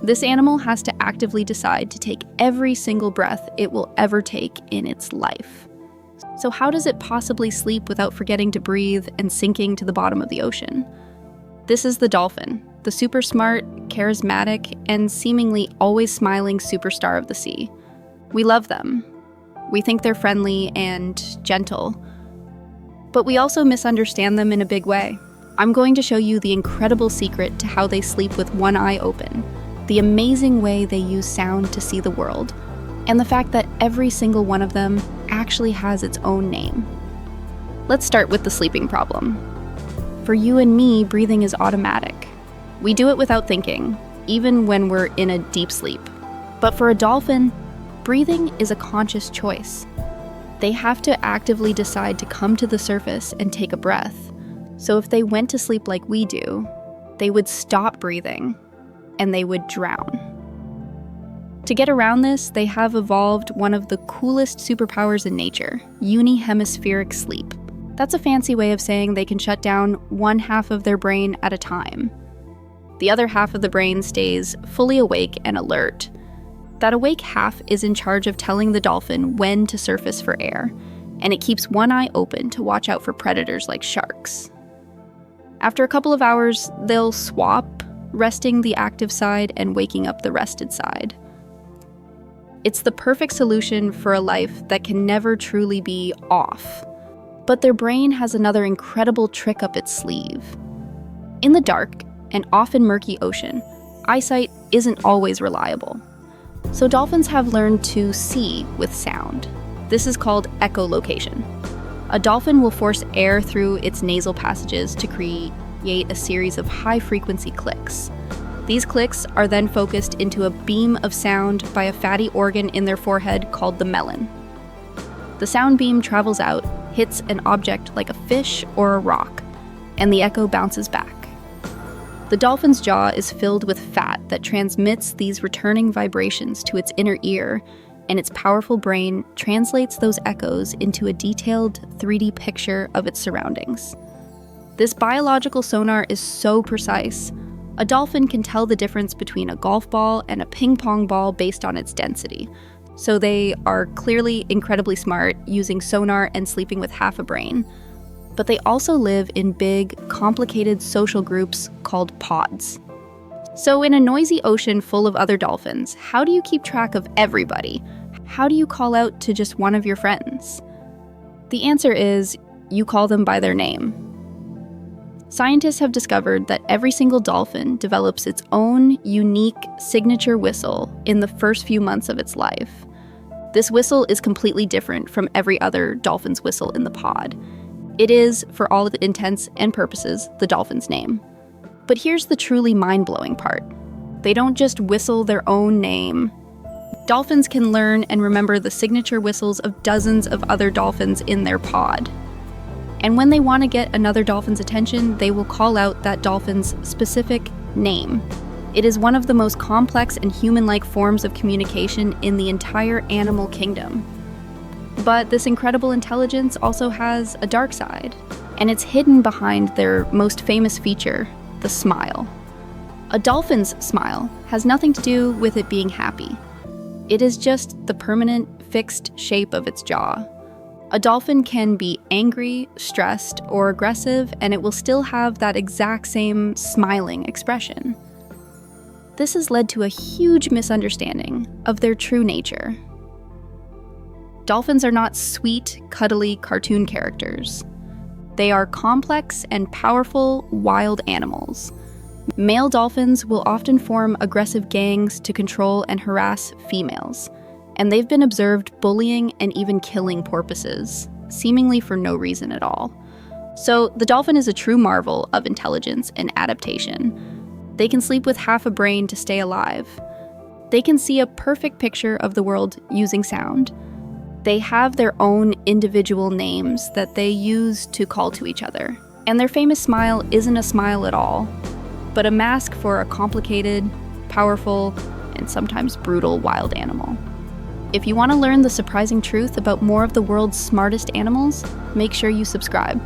This animal has to actively decide to take every single breath it will ever take in its life. So how does it possibly sleep without forgetting to breathe and sinking to the bottom of the ocean? This is the dolphin, the super smart, charismatic, and seemingly always smiling superstar of the sea. We love them. We think they're friendly and gentle. But we also misunderstand them in a big way. I'm going to show you the incredible secret to how they sleep with one eye open, the amazing way they use sound to see the world, and the fact that every single one of them actually has its own name. Let's start with the sleeping problem. For you and me, breathing is automatic. We do it without thinking, even when we're in a deep sleep. But for a dolphin, breathing is a conscious choice. They have to actively decide to come to the surface and take a breath. So if they went to sleep like we do, they would stop breathing and they would drown. To get around this, they have evolved one of the coolest superpowers in nature, unihemispheric sleep. That's a fancy way of saying they can shut down one half of their brain at a time. The other half of the brain stays fully awake and alert. That awake half is in charge of telling the dolphin when to surface for air, and it keeps one eye open to watch out for predators like sharks. After a couple of hours, they'll swap, resting the active side and waking up the rested side. It's the perfect solution for a life that can never truly be off. But their brain has another incredible trick up its sleeve. In the dark and often murky ocean, eyesight isn't always reliable. So dolphins have learned to see with sound. This is called echolocation. A dolphin will force air through its nasal passages to create a series of high-frequency clicks. These clicks are then focused into a beam of sound by a fatty organ in their forehead called the melon. The sound beam travels out, hits an object like a fish or a rock, and the echo bounces back. The dolphin's jaw is filled with fat that transmits these returning vibrations to its inner ear, and its powerful brain translates those echoes into a detailed 3D picture of its surroundings. This biological sonar is so precise, a dolphin can tell the difference between a golf ball and a ping pong ball based on its density. So they are clearly incredibly smart, using sonar and sleeping with half a brain. But they also live in big, complicated social groups called pods. So in a noisy ocean full of other dolphins, how do you keep track of everybody? How do you call out to just one of your friends? The answer is, you call them by their name. Scientists have discovered that every single dolphin develops its own unique signature whistle in the first few months of its life. This whistle is completely different from every other dolphin's whistle in the pod. It is, for all intents and purposes, the dolphin's name. But here's the truly mind-blowing part. They don't just whistle their own name. Dolphins can learn and remember the signature whistles of dozens of other dolphins in their pod. And when they want to get another dolphin's attention, they will call out that dolphin's specific name. It is one of the most complex and human-like forms of communication in the entire animal kingdom. But this incredible intelligence also has a dark side, and it's hidden behind their most famous feature, the smile. A dolphin's smile has nothing to do with it being happy. It is just the permanent, fixed shape of its jaw. A dolphin can be angry, stressed, or aggressive, and it will still have that exact same smiling expression. This has led to a huge misunderstanding of their true nature. Dolphins are not sweet, cuddly cartoon characters. They are complex and powerful wild animals. Male dolphins will often form aggressive gangs to control and harass females, and they've been observed bullying and even killing porpoises, seemingly for no reason at all. So the dolphin is a true marvel of intelligence and adaptation. They can sleep with half a brain to stay alive. They can see a perfect picture of the world using sound. They have their own individual names that they use to call to each other. And their famous smile isn't a smile at all, but a mask for a complicated, powerful, and sometimes brutal wild animal. If you want to learn the surprising truth about more of the world's smartest animals, make sure you subscribe.